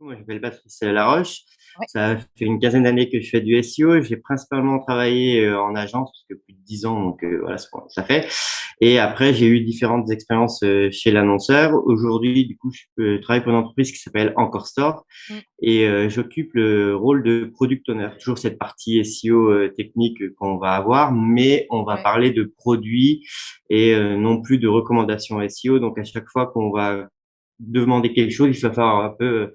Moi, je m'appelle Patrice Laroche. Ouais. Ça fait une quinzaine d'années que je fais du SEO. J'ai principalement travaillé en agence, parce que plus de 10 ans, donc voilà ce que ça fait. Et après, j'ai eu différentes expériences chez l'annonceur. Aujourd'hui, du coup, je travaille pour une entreprise qui s'appelle Encore Store Mm. et j'occupe le rôle de product owner. Toujours cette partie SEO technique qu'on va avoir, mais on va Ouais. parler de produits et non plus de recommandations SEO. Donc, à chaque fois qu'on va demander quelque chose, il va falloir un peu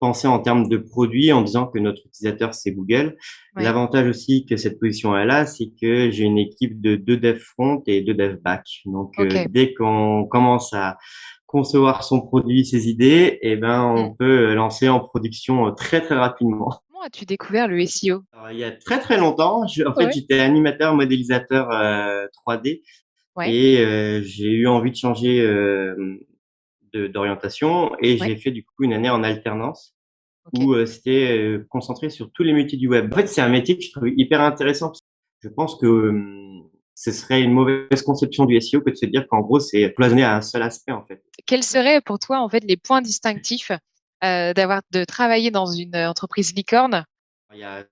penser en termes de produits en disant que notre utilisateur, c'est Google. Ouais. L'avantage aussi que cette position est là, c'est que j'ai une équipe de 2 devs front et 2 devs back. Donc, Ok. dès qu'on commence à concevoir son produit, ses idées, eh ben, Mm. on peut lancer en production très, très rapidement. Comment as-tu découvert le SEO? Alors, il y a très, très longtemps, en fait, Ouais. j'étais animateur, modélisateur 3D Ouais. et j'ai eu envie de changer d'orientation et Ouais. j'ai fait du coup une année en alternance Ok. où c'était concentré sur tous les métiers du web. En fait, c'est un métier que je trouve hyper intéressant. Parce que je pense que ce serait une mauvaise conception du SEO que de se dire qu'en gros, c'est cloisonné à un seul aspect, en fait. Quels seraient pour toi en fait les points distinctifs de travailler dans une entreprise licorne? Il y a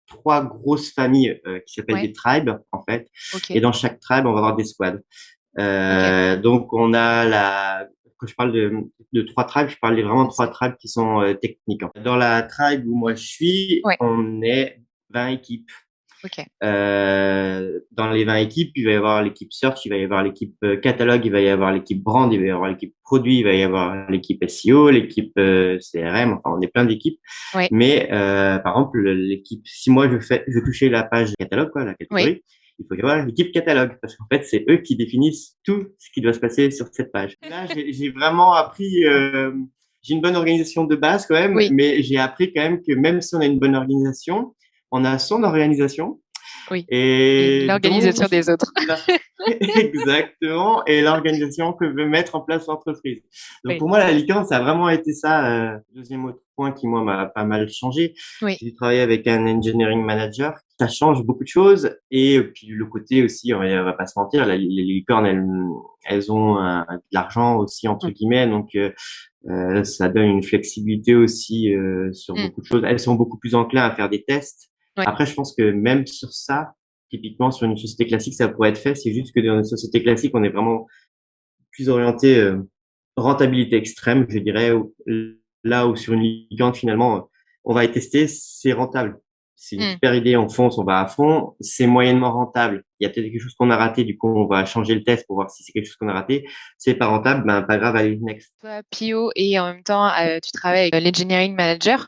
3 grosses familles qui s'appellent Ouais. des tribes, en fait. Et Ok. dans chaque tribe, on va avoir des squads. Ok. Donc, on a quand je parle de 3 tribes, je parle vraiment de trois Vas-y. tribes qui sont techniques. Dans la tribe où moi je suis, Ouais. on est 20 équipes. Ok. Dans les 20 équipes, il va y avoir l'équipe search, il va y avoir l'équipe catalogue, il va y avoir l'équipe brand, il va y avoir l'équipe produit, il va y avoir l'équipe SEO, l'équipe CRM, enfin on est plein d'équipes. Ouais. Mais par exemple, l'équipe, si moi je touchais la page catalogue, quoi, la Ouais. catégorie, il faut y avoir l'équipe catalogue parce qu'en fait c'est eux qui définissent tout ce qui doit se passer sur cette page. Là, j'ai vraiment appris. J'ai une bonne organisation de base quand même, Oui. mais j'ai appris quand même que même si on a une bonne organisation, on a son organisation Oui. Et et donc, l'organisation des autres. exactement, et l'organisation que veut mettre en place l'entreprise. Donc, Oui. pour moi, la licorne, ça a vraiment été ça. Deuxième autre point qui, moi, m'a pas mal changé. Oui. J'ai travaillé avec un engineering manager. Ça change beaucoup de choses. Et puis, le côté aussi, on va pas se mentir, les licornes, elles ont de l'argent aussi, entre Mm. guillemets. Donc, ça donne une flexibilité aussi sur Mm. beaucoup de choses. Elles sont beaucoup plus enclins à faire des tests. Ouais. Après, je pense que même sur ça, typiquement sur une société classique, ça pourrait être fait. C'est juste que dans une société classique, on est vraiment plus orienté rentabilité extrême, je dirais. Là où sur une licorne, finalement, on va être testé, c'est rentable. C'est une Mm. super idée, on fonce, on va à fond. C'est moyennement rentable. Il y a peut-être quelque chose qu'on a raté, du coup, on va changer le test pour voir si c'est quelque chose qu'on a raté. C'est pas rentable, ben pas grave, allez, next. Toi, PO, et en même temps, tu travailles avec l'engineering manager.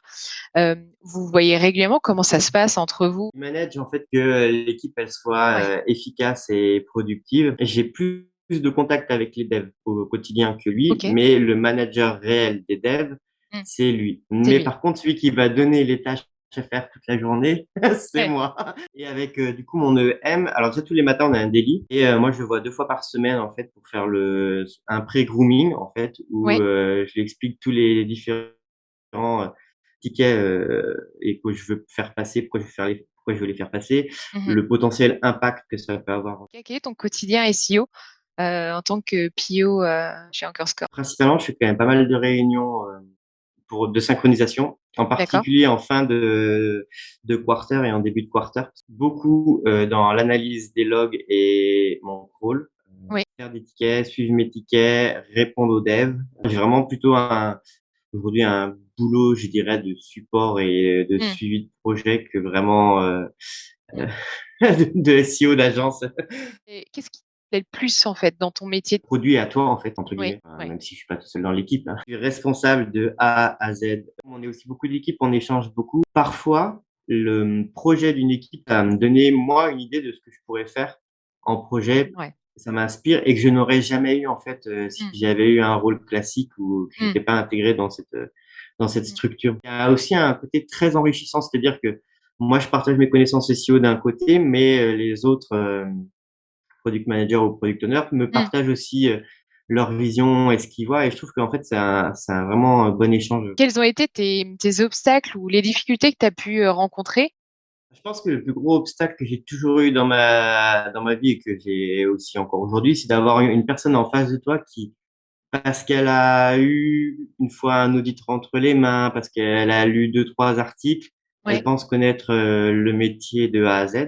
Vous voyez régulièrement comment ça se passe entre vous? Je manage en fait que l'équipe elle soit Ouais. efficace et productive. J'ai plus de contact avec les devs au quotidien que lui, Ok. mais le manager réel des devs, Mm. c'est lui. C'est Mais lui. par contre, celui qui va donner les tâches à faire toute la journée, c'est Ouais. moi. Et avec du coup mon EM, alors déjà tous les matins on a un daily et moi je le vois 2 fois par semaine en fait pour faire un pré-grooming en fait où Ouais. je lui explique tous les différents tickets et que je veux faire passer, pourquoi je veux les faire passer, Mhm. le potentiel impact que ça peut avoir. Quel est ton quotidien SEO en tant que PO chez Anchorscore? Principalement, je fais quand même pas mal de réunions de synchronisation, en D'accord? particulier en fin de quarter et en début de quarter. Beaucoup dans l'analyse des logs et mon rôle. Oui. Faire des tickets, suivre mes tickets, répondre aux devs. J'ai vraiment plutôt aujourd'hui un boulot, je dirais, de support et de Mm. suivi de projet que vraiment Mm. de SEO d'agence. Et qu'est-ce qui te plaît le plus en fait dans ton métier? Produit à toi, en fait, entre Oui. guillemets. Oui. Même si je suis pas tout seul dans l'équipe, hein. Je suis responsable de A à Z. On est aussi beaucoup d'équipes, on échange beaucoup. Parfois, le projet d'une équipe va me donner, moi, une idée de ce que je pourrais faire en projet. Ouais. Ça m'inspire et que je n'aurais jamais eu, en fait, si Mm. j'avais eu un rôle classique ou que Mm. j'étais pas intégré dans cette Mm. structure. Il y a aussi un côté très enrichissant, c'est-à-dire que moi, je partage mes connaissances SEO d'un côté, mais les autres, product manager ou product owner me Mm. partagent aussi leur vision et ce qu'ils voient. Et je trouve qu'en fait, c'est un vraiment bon échange. Quels ont été tes obstacles ou les difficultés que tu as pu rencontrer? Je pense que le plus gros obstacle que j'ai toujours eu dans ma vie et que j'ai aussi encore aujourd'hui, c'est d'avoir une personne en face de toi qui Parce qu'elle a eu une fois un audit entre les mains, parce qu'elle a lu deux, trois articles. Elle Ouais. pense connaître le métier de A à Z.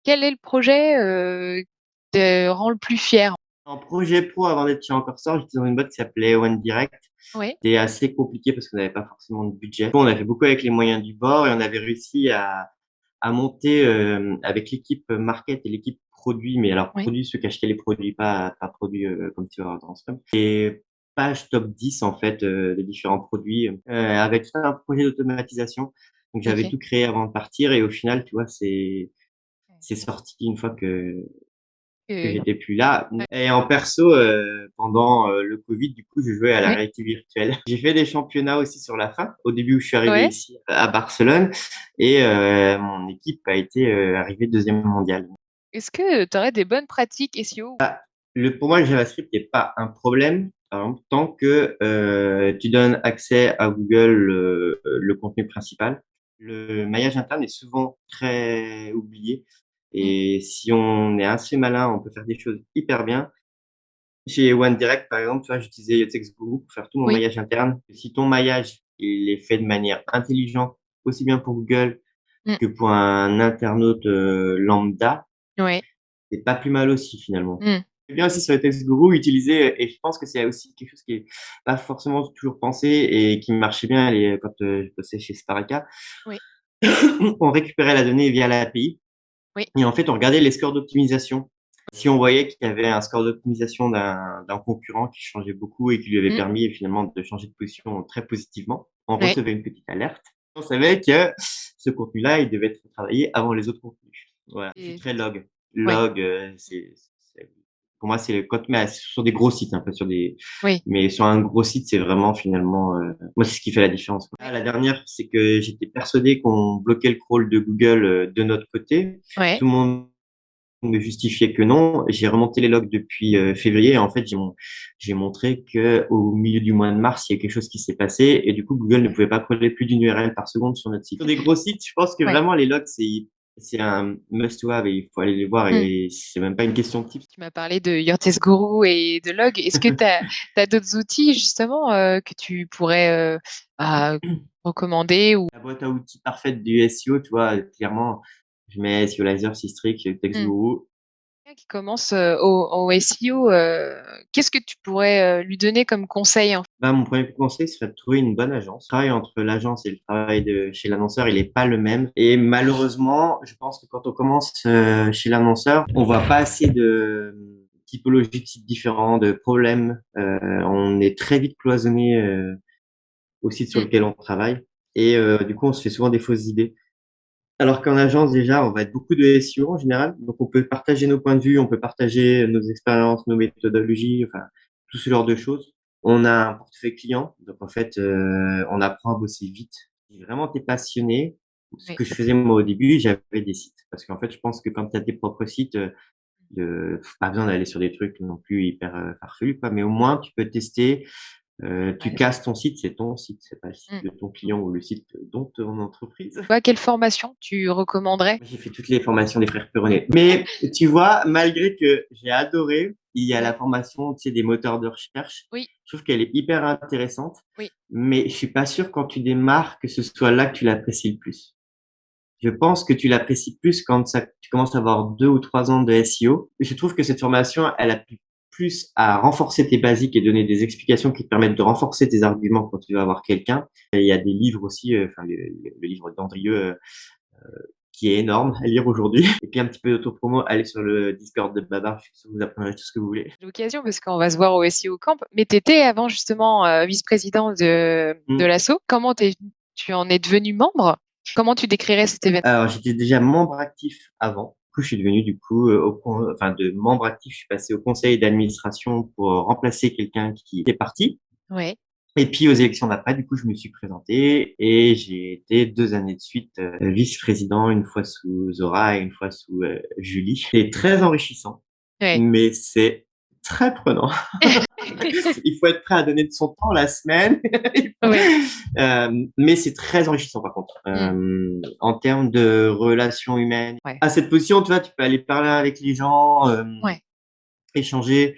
Quel est le projet te rend le plus fier? En projet pro, avant d'être chez Encore Sort, j'étais dans une boîte qui s'appelait One Direct. Ouais. C'était assez compliqué parce qu'on n'avait pas forcément de budget. On a fait beaucoup avec les moyens du bord et on avait réussi à monter avec l'équipe market et l'équipe produit, mais alors Oui. produits, ceux qui achetaient les produits, pas produits comme tu vas voir dans Scrum. Et page top 10 en fait des différents produits avec tout un projet d'automatisation. Donc j'avais OK. tout créé avant de partir et au final, tu vois, c'est sorti une fois que Ouais. j'étais plus là. Et en perso, pendant le Covid, du coup, je jouais à la Ouais. réalité virtuelle. J'ai fait des championnats aussi sur la fin, au début où je suis arrivé Ouais. ici à Barcelone, et mon équipe a été arrivée deuxième mondiale. Est-ce que tu aurais des bonnes pratiques SEO? Pour moi, le JavaScript n'est pas un problème, par exemple, tant que tu donnes accès à Google le contenu principal. Le maillage interne est souvent très oublié. Mmh. Et si on est assez malin, on peut faire des choses hyper bien. Chez OneDirect, par exemple, tu vois, j'utilisais Yotex Guru pour faire tout mon Oui. maillage interne. Si ton maillage, il est fait de manière intelligente, aussi bien pour Google Mmh. que pour un internaute lambda, Ouais. c'est pas plus mal aussi, finalement. Mmh. C'est bien aussi sur Yotex Guru, utiliser, et je pense que c'est aussi quelque chose qui est pas forcément toujours pensé et qui marchait bien quand je bossais chez Sparaka. Oui. On récupérait la donnée via l'API Oui. et en fait, on regardait les scores d'optimisation. Si on voyait qu'il y avait un score d'optimisation d'un concurrent qui changeait beaucoup et qui lui avait Mmh. permis finalement de changer de position très positivement, on Ouais. recevait une petite alerte. On savait que ce contenu-là, il devait être travaillé avant les autres contenus. Voilà. Je suis Et très log. ouais. Log, pour moi, c'est quand mais sur des gros sites, pas sur des, Oui. mais sur un gros site, c'est vraiment finalement, moi, c'est ce qui fait la différence. Ouais. La dernière, c'est que j'étais persuadé qu'on bloquait le crawl de Google de notre côté. Ouais. Tout le monde me justifiait que non. J'ai remonté les logs depuis février. Et en fait, j'ai montré que au milieu du mois de mars, il y a quelque chose qui s'est passé et du coup, Google ne pouvait pas crawler plus d'une URL par seconde sur notre site. Sur des gros sites, je pense que Ouais. vraiment les logs, c'est un must-have et il faut aller les voir Mmh. et c'est même pas une question de type. Tu m'as parlé de Yourtest-Guru et de Log. Est-ce que tu as d'autres outils justement, que tu pourrais, bah, recommander ou La boîte à outils parfaite du SEO, tu vois, clairement, je mets SEOlizer, Systrix, mmh, TextGuru. quelqu'un qui commence, au SEO, qu'est-ce que tu pourrais, lui donner comme conseil en Bah, mon premier conseil serait de trouver une bonne agence. Le travail entre l'agence et le travail chez l'annonceur, il est pas le même. Et malheureusement, je pense que quand on commence chez l'annonceur, on voit pas assez de typologies de sites différents, de problèmes. On est très vite cloisonné au site sur mmh, lequel on travaille. Et du coup, on se fait souvent des fausses idées. Alors qu'en agence, déjà, on va être beaucoup de SEO en général. Donc, on peut partager nos points de vue, on peut partager nos expériences, nos méthodologies, enfin, tout ce genre de choses. On a un portefeuille client. Donc, en fait, on apprend à bosser vite. Si vraiment tu es passionné, ce oui, que je faisais moi au début, j'avais des sites. Parce qu'en fait, je pense que quand tu as tes propres sites, pas besoin d'aller sur des trucs non plus hyper farfelus, quoi. Mais au moins, tu peux tester. Tu ouais, casses ton site, c'est ton site, c'est pas le site mmh. de ton client ou le site de ton entreprise. Toi, quelle formation tu recommanderais? J'ai fait toutes les formations des frères Perronnet. Mais tu vois, malgré que j'ai adoré, il y a la Ouais, formation, tu sais, des moteurs de recherche. oui, Je trouve qu'elle est hyper intéressante, oui, mais je suis pas sûr quand tu démarres que ce soit là que tu l'apprécies le plus. Je pense que tu l'apprécies plus quand tu commences à avoir 2 ou 3 ans de SEO. Je trouve que cette formation, elle appuie plus à renforcer tes basiques et donner des explications qui te permettent de renforcer tes arguments quand tu vas avoir quelqu'un. Et il y a des livres aussi, le livre d'Andrieux, qui est énorme à lire aujourd'hui. Et puis un petit peu d'autopromo, allez sur le Discord de Babar, je suis sûr que vous apprendrez tout ce que vous voulez. l'occasion parce qu'on va se voir au SEO Camp. Mais tu étais avant justement, vice-président de Mm. l'asso. Comment tu en es devenu membre? Comment tu décrirais cet événement? Alors, j'étais déjà membre actif avant. Du coup, je suis devenu du coup, de membre actif, je suis passé au conseil d'administration pour remplacer quelqu'un qui est parti. Ouais. Et puis aux élections d'après, du coup, je me suis présenté et j'ai été 2 années de suite vice-président, une fois sous Zora et une fois sous Julie. C'est très enrichissant, Ouais. mais c'est très prenant. Il faut être prêt à donner de son temps la semaine. Ouais. Mais c'est très enrichissant par contre. Mmh. En termes de relations humaines. Ouais. À cette position, tu vois, tu peux aller parler avec les gens, Ouais. échanger.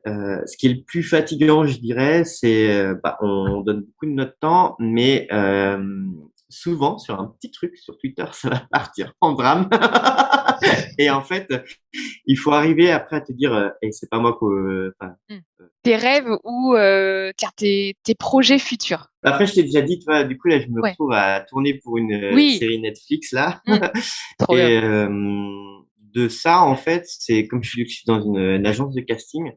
Ce qui est le plus fatigant, je dirais, c'est on donne beaucoup de notre temps, mais souvent sur un petit truc sur Twitter, ça va partir en drame. Et en fait, il faut arriver après à te dire, et c'est pas moi que. Mmh. Tes rêves ou tiens, tes projets futurs. Après, je t'ai déjà dit, tu vois, du coup là, je me Ouais. retrouve à tourner pour une Oui. série Netflix là. Mmh. Trop bien. Et de ça, en fait, c'est comme je suis dans une agence de casting.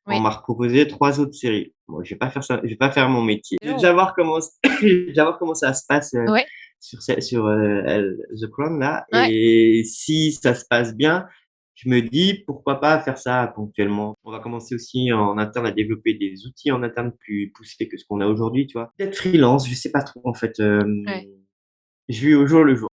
On Oui. m'a proposé 3 autres séries. Bon, je vais pas faire ça, je vais pas faire mon métier. Je vais Non. déjà voir comment, je vais déjà voir comment ça se passe Ouais. sur The Crown là. Ouais. Et si ça se passe bien, je me dis pourquoi pas faire ça ponctuellement. On va commencer aussi en interne à développer des outils en interne plus poussés que ce qu'on a aujourd'hui, tu vois. Peut-être freelance, je sais pas trop en fait. Ouais. Je vis au jour le jour.